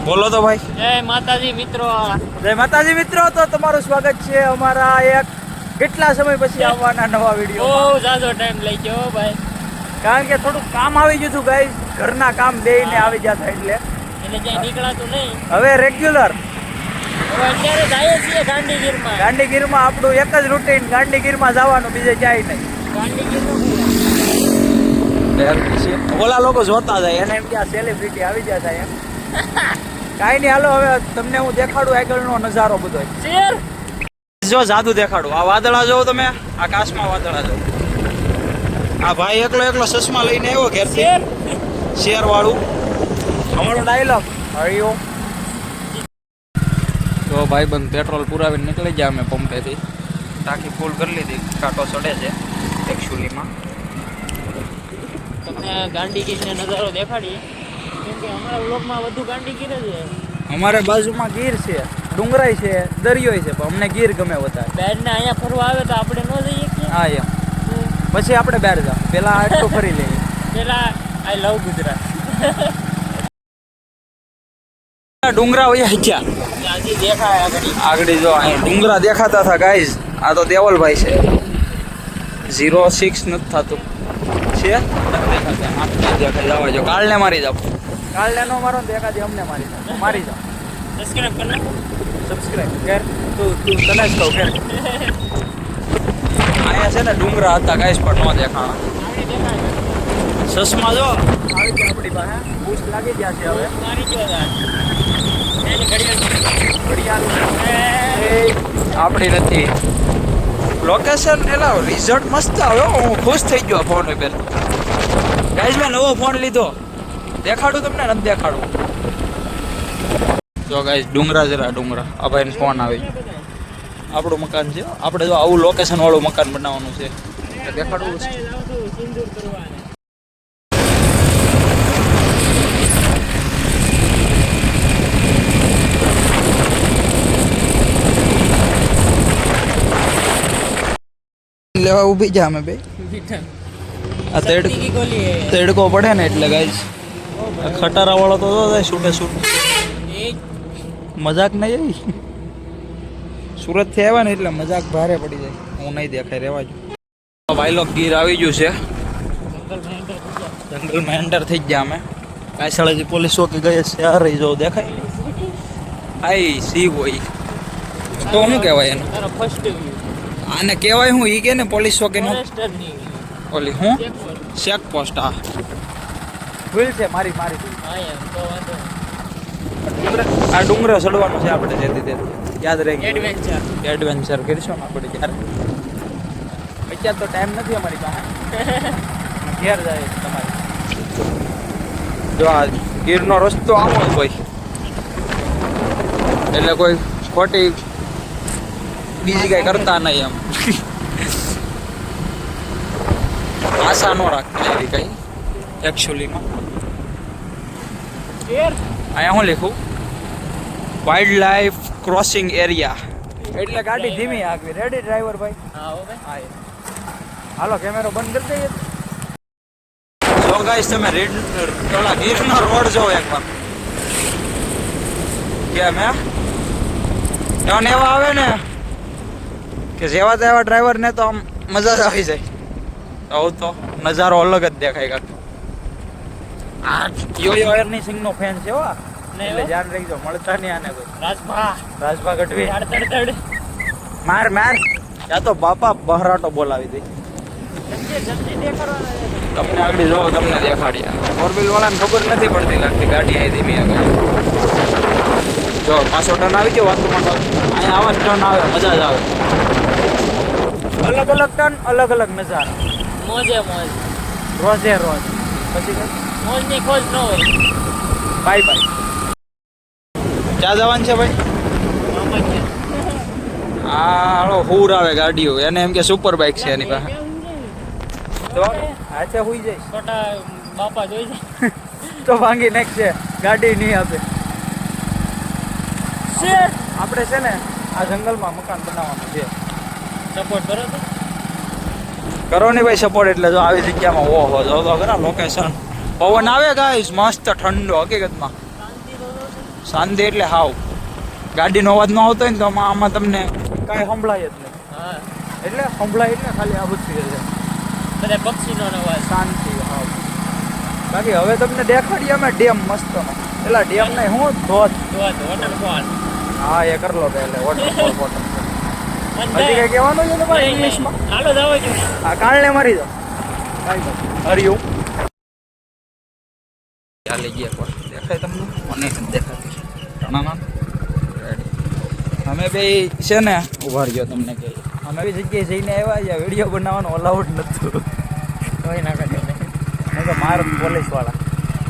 બોલો તો ભાઈ. જય માતાજી મિત્રો. જય માતાજી મિત્રો. તો તમારું સ્વાગત છે અમારા એક કેટલા સમય પછી આવવાના નવા વિડીયો. બહુ જાજો ટાઈમ લઈ ગયો ભાઈ, કારણ કે થોડું કામ આવી ગયું હતું ગાઈસ. ઘરના કામ બેયને આવી જતા એટલે ક્યાંય નીકળાતું નહીં. હવે રેગ્યુલર અત્યારે જઈએ છીએ ગાંધીગીરમાં. ગાંધીગીરમાં આપણું એક જ રૂટીન, ગાંધીગીરમાં જવાનું, બીજે ક્યાંય નહીં. ઓલા લોકો જોતા જાય એને એમ કે આ સેલિબ્રિટી આવી જતા એમ. કાંઈ નહીં, હાલો હવે તમને હું દેખાડું આગળનો નજારો બધો. જો જાદુ દેખાડું. આ વાદળા જોવો તમે, આ કાશમાં વાદળા જોવો. આ ભાઈ એકલો એકલો ચશ્મા લઈને આવ્યો ઘેરથી, શેર વાળું. અમારો ડાયલોગ હરિયો. તો ભાઈ બંધ પેટ્રોલ પુરાવીને નીકળી ગયા અમે પંપેથી. ટાંકી ફૂલ કરી લીધી, કાંટો ચડે છે એકચ્યુઅલીમાં. તમને ગાંધીગીરનો નજારો દેખાડીએ, કેમ કે અમારા વ્લોગમાં વધુ ગાંધીગીર જ છે. અમારે બાજુમાં ગીર છે, ડુંગરાઈ છે, દરિયોય છે, પણ અમને ગીર ગમે વધારે. બેડને અહીંયા ફરવા આવે તો આપણે ન જઈએ કે? હા એમ. પછી આપણે બહાર જાવ, પેલા આટલું ફરી લઈએ. પેલા આઈ લવ ગુજરાત. ડુંગરા વયા ગયા. ત્યાંથી દેખાય આગળ જો અહીં ડુંગરા દેખાતા હતા ગાઈઝ. આ તો દેવલભાઈ છે. 06 નથી થતું છે, જવા જો. કાલને મારી જાવ, કાલને નો મારો ને એકાદી અમને મારી જાવ. મારી જાવ. સબસ્ક્રાઇબ કર નાખો. સબસ્ક્રાઇબ કર. તું તને જ કહું કે અહીંયા છે ને ડુંગરા હતા ગાઈઝ, પણ ન દેખાણા. ચશ્મા જો આવી ગયા આપણી પાસે. બૂસ્ટ લાગી ગયા છે હવે. મારી ગયો આપણી નથી લોકેશન. એલા રિઝલ્ટ મસ્ત આવ્યો, હું ખુશ થઈ ગયો ફોન ઉપર. ગાઈઝ મેં નવો ફોન લીધો, દેખાડું તમને? નથી દેખાડું. જો ગાઈઝ ડુંગરા જરા ડુંગરા. આ ભાઈને ફોન આવી ગયો. આપણું મકાન છે. આપણે જો આવું લોકેશન વાળું મકાન બનાવવાનું છે, દેખાડવું છે. સિંદૂર કરવાના. લેવા ઊભી જા અમે બે. આ તડકો પડે ને એટલે ગાઈસ. ખટારા વાળો તો છૂટે છૂટ મજાક નહીં આવી. સુરત થી આવ્યા ને એટલે મજાક ભારે પડી જાય. હું નહીં દેખાય, રહેવા જો. ભાઈ લોક ગીર આવી ગયું છે. જંગલમાં એન્ટર થઈ ગયા અમે. કાયસાળાજી પોલીસ ચોકી ગઈ છે. આ રહી જો દેખાય. આઈ સી હોય તો શું કહેવાય એનું? ફર્સ્ટ આને કહેવાય હું ઈ કે ને પોલીસ ચોકીનો ઓલી હું ચેક પોસ્ટ. આ ભૂલ છે મારી. આ ડુંગરા ચડવાનું છે આપણે જેથી તે યાદ રહી ગયું. એડવેન્ચર કરીશું ને આપણે ક્યારે. અત્યારે તો ટાઈમ નથી અમારી પાસે. ઘેર જાય તમારે. જો આ ગીરનો રસ્તો આવો હોય એટલે કોઈ ખોટી બીજી કઈ કરતા નહીં. એમ આશા ન રાખતા એવી કઈ એકચ્યુઅલીમાં. અહીંયા હું લખું વાઇલ્ડ લાઈફ ક્રોસિંગ એરિયા, એટલે ગાડી ધીમી આગવી. રેડી ડ્રાઈવર ભાઈ? હા. હાલો કેમેરો બંધ કરી દઈએ. જો ગાઈસ તમે પેલા ગીરનો રોડ જોવો એકવાર. કેમ હે ટર્ન એવા આવે ને કે જેવા તેવા ડ્રાઈવર ને તો આમ મજા જ આવી જાય. તો નજારો અલગ જ દેખાય. કાંક આ યો એરની સિંગ નો ફેન છે હો. એટલે ધ્યાન રાખજો, મળતા નહીં આને કોઈ. રાજભા ગઢવી માર યા તો બાપા બહરાટો બોલાવી દે. તમને આગળ જોવો, તમને દેખાડીએ. ફોરવ્હીલ વાળાને ખબર નથી પડતી લાગતી ગાડી અહીં ધીમી આગળ. જો પાછો ટર્ન આવી ગયો. અહીંયા આવા ટર્ન આવે, મજા જ આવે. અલગ અલગ ટર્ન, અલગ અલગ નજારા. મોજે મોજ, રોજે રોજ. પછી મોજ ની ખોજ ન હોય. Bye bye. ક્યાં જવાનું છે ભાઈ? હાલો હુર આવે ગાડીઓ. એને એમ કે સુપર બાઇક છે એની પાસે. તો હાથે હુઈ જાય છોટા બાપા જોઈ જાય તો ભાંગી નાખશે, ગાડી નહીં આપે. આપણે છે ને આ જંગલમાં મકાન બનાવવાનું છે. સપોર્ટ કરો તો કરો ને ભાઈ સપોર્ટ. એટલે જો આવી જગ્યામાં ઓહો જો તો ખરા લોકેશન. પવન આવે ગાઈસ મસ્ત ઠંડો. હકીકતમાં શાંતિ એટલે હાવ ગાડીનો અવાજ ન આવતો હોય ને તો આમાં તમને કાંઈ સંભળાય જ નહીં. હા એટલે સંભળાય એટલે ખાલી આ બધું છે બધા પક્ષીનો અવાજ. શાંતિ હાવ. બાકી હવે તમને દેખાડીએ અમે ડેમ મસ્તનો. પેલા ડેમ નહીં હું ધોધ. વોટરફોલ. હા એ કરલો પહેલે વોટરફોલ હજી કઈ કહેવાનું છે તમારે ઇંગ્લિશમાં? હાલો જાવ જો. આ કારણે મારી દો હરિયું ચાલી ગયા એકવાર દેખાય તમને મને નથી દેખાતી ટણાના અમે બે છે ને ઉભા રહ્યો તમને કહે અમે બી જગ્યાએ જઈને આવ્યા છે વિડીયો બનાવવાનો અલાઉડ નહોતું કોઈ ના કરે મેં તો માર પોલીસવાળા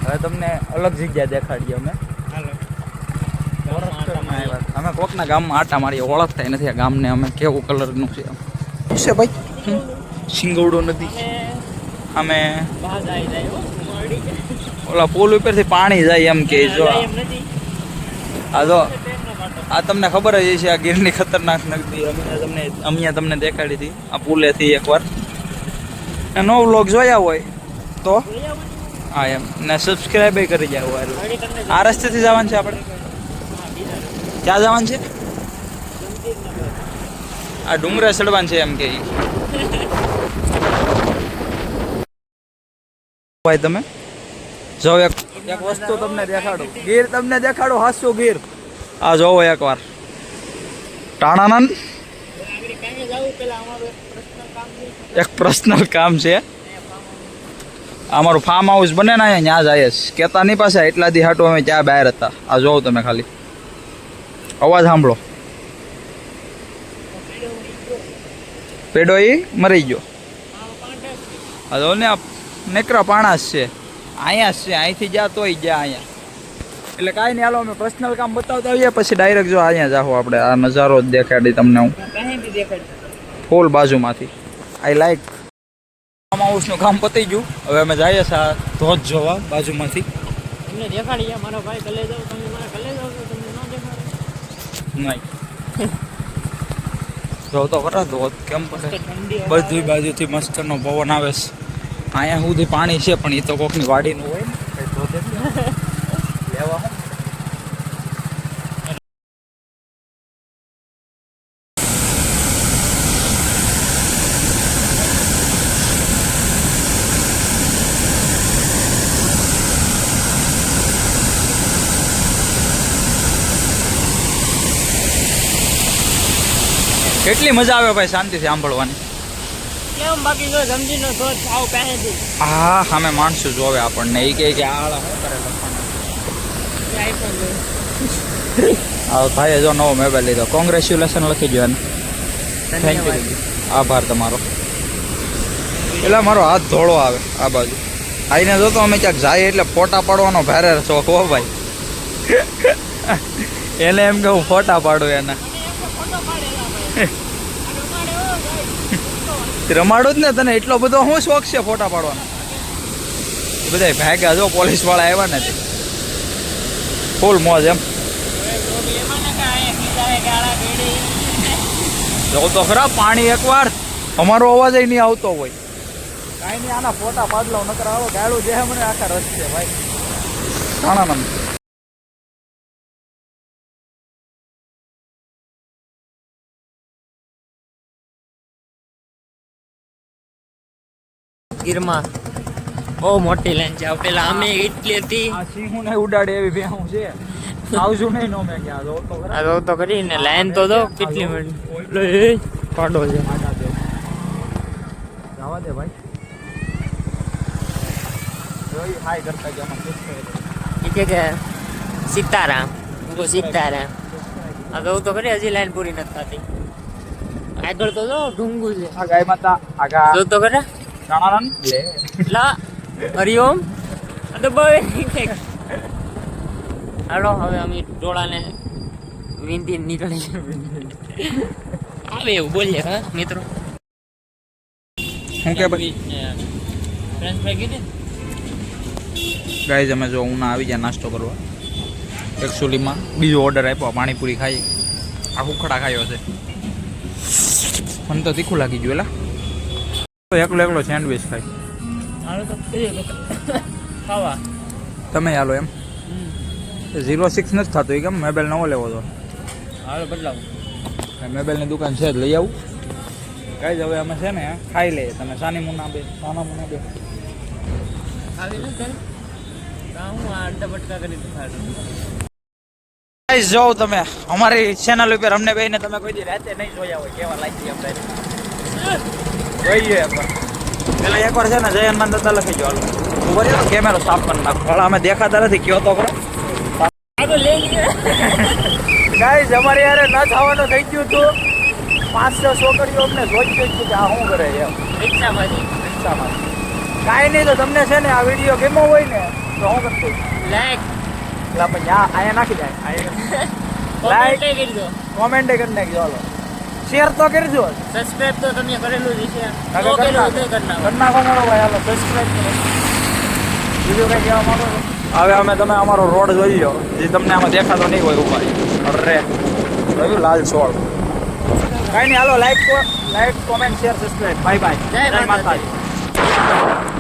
હવે તમને અલગ જગ્યા દેખાડીએ અમે હાલો અમે કોકના ગામમાં આટા મારીએ ઓળખતા નથી આ ગામને અમે કેવું કલરનું છે શું છે ભાઈ સિંગવડો નથી અમે બાદ આવી જાય હો મોડી ઓલા પુલ ઉપરથી પાણી જાય એમ કે જો એમ નથી આ જો આ તમને ખબર જ છે આ ગીરની ખતરનાક નગરી અમે તમને દેખાડી હતી આ પુલેથી એકવાર નો વ્લોગ જોયા હોય તો હા એમ ને સબસ્ક્રાઈબ કરી જાય હોય આ રસ્તેથી જવાનું છે આપણે ક્યાં જવાનું છે આ ડુંગરા ચડવાનું છે એમ કે ભાઈ તમે જો એક વસ્તુ તમને દેખાડું ગીર તમને દેખાડું હાસ્યો ગીર આ જોવો એકવાર ટાણાનંદ એક પર્સનલ કામ છે અમારું ફાર્મ હાઉસ બને ને અહીંયા ત્યાં જાય કેતા નહીં પાસે એટલા દી હાટું અમે ત્યાં બહાર હતા આ જોવો તમે ખાલી અવાજ સાંભળો પેડો એ મરી ગયો આ જો ને નેકરા પાણા જ છે અહીંયા જ છે અહીંથી જ્યાં તોય જ્યાં અહીંયા એટલે કાંઈ નહીં હાલો અમે પર્સનલ કામ બતાવતા આવીએ પછી ડાયરેક્ટ જો અહીંયા જાઓ આપણે આ નજારો જ દેખાડી તમને હું ફૂલ બાજુમાંથી આઈ લાઈક ફાર્મ હાઉસનું કામ પતી ગયું હવે અમે જઈએ છીએ આ ધોધ જોવા બાજુમાંથી તમને દેખાડી મારો ભાઈ કલે જાવ તમે મારા કલે જાવ તો તમને ન દેખાડે નહીં જો તો ખરા ધોધ કેમ પડે ઠંડી બધી બાજુથી મસ્તનો પવન આવે છે અહીંયા સુધી પાણી છે પણ એ તો કોકની વાડીનું હોય ને કઈ ધોધ એટલે લેવા કેટલી મજા આવે ભાઈ શાંતિથી સાંભળવાની કેમ બાકી જો સમજીનો ધોધ આવ પહેથી હા સામે માણસો જોવે આપણને એ કહે કે આ શું કરે આઈફોન લો હા ભાઈએ જો નવો મોબાઈલ લીધો કોંગ્રેચ્યુલેશન લખી દો એને થેન્ક યુ આભાર તમારો એટલે મારો હાથ ધોળો આવે આ બાજુ આઈને જો તો અમે ક્યાંક જાય એટલે ફોટા પાડવાનો ભારે શોખ હો ભાઈ એને એમ કે હું ફોટા પાડું એને રમાડું જ ને તને એટલો બધો શું શોખ છે ફોટા પાડવાનો એ બધા ભાગ્યા જો પોલીસ વાળા આવ્યા ને ફૂલ મોજ એમ જો તો ખરા પાણી એકવાર અમારો અવાજ નહીં આવતો હોય કાંઈ નહીં આના ફોટા પાડલો નકર આવો ગાળું જે મને આખા રસ છે ભાઈ ટાણાનંદ ગીરમાં બહુ મોટી લાઈન છે પેલા અમે એટલી હતી આ સિંહું ને ઉડાડે એવી ભેહું છે આવજું નહીં નો મેં ક્યાં જો તો ખરા આ તો કરીને લાઈન તો દો કેટલી મિનિટ પાડો છે જવા દે ભાઈ જોઈ હાય કરતા ગયા મને એ કે સીતારામ હું તો સીતારામ આ તો તો ખરી હજી લાઈન પૂરી નથી થતી આગળ તો જો ઢુંગુ છે આ ગાય માતા આગા જો તો ખરા ટાણાનંદ લે લા હરિઓમ આ તો બહુ હાલો હવે અમે ટોળાને વિંધી નીકળી આવે એવું બોલીએ હા મિત્રો હું કે ભાઈ ફ્રેન્ચ ફ્રાઈ કીધી ગાઈઝ અમે જો ઉના આવી ગયા નાસ્તો કરવા એકચ્યુઅલીમાં બીજો ઓર્ડર આપ્યો પાણીપુરી ખાઈ આ ઉખડા ખાયો છે મને તો તીખું લાગી ગયું એલા એકલો એકલો સેન્ડવિચ ખાઈ હાલો તો ખાવા તમે હાલો એમ 06 નથી થતું એ કેમ મોબાઈલ નવો લેવો તો હાલો બદલાવ મોબાઈલની દુકાન છે જ લઈ આવું કઈ હવે અમે છે ને ખાઈ લઈએ તમે સાની મુના બે સાના મુના બે આવી નથી હું આ અડધા બટકા કરી દઉં ગાઈસ જો તમે અમારી ચેનલ ઉપર અમને બેને તમે કોઈ દી રાતે નહીં જોયા હોય કેવા લાગી આપણે જોઈએ પેલા એકવાર છે ને જયનમાન દાદા લખી જો હાલો ઉભો રહ્યો કેમેરો સાફ કરી નાખો હાલ અમે દેખાતા નથી કયો તો ખરો આગળ લઈ લઈએ ગાઈસ અમારે યાર ન થવાનું થઈ ગયું હતું 500 છોકરીઓ અમને જોઈ ગઈ કે આ શું કરે એમ રિક્ષામાંથી કાંઈ નહીં તો તમને છે ને આ વિડીયો ગમ્યો હોય ને તો હું કરતું લાઈક એટલે આપણે અહીંયા નાખી જાય કોમેન્ટ કરી દો કોમેન્ટ કરી નાખજો હાલો શેર તો કરજો સબસ્ક્રાઇબ તો તમે કરેલું જ છે આગળ તો કરી કરેલું તો કરી નાખો કરી નાખો મારો ભાઈ હાલો સબસ્ક્રાઇબ કરો બીજું કંઈ કહેવા માંગો છો હવે અમે તમે અમારો રોડ જોઈ લો જે તમને આમાં દેખાતો નહીં હોય ઉપાય અરે જોયું લાલ છોડ કાંઈ નહીં હાલો like comment share subscribe bye bye જય માતાજી.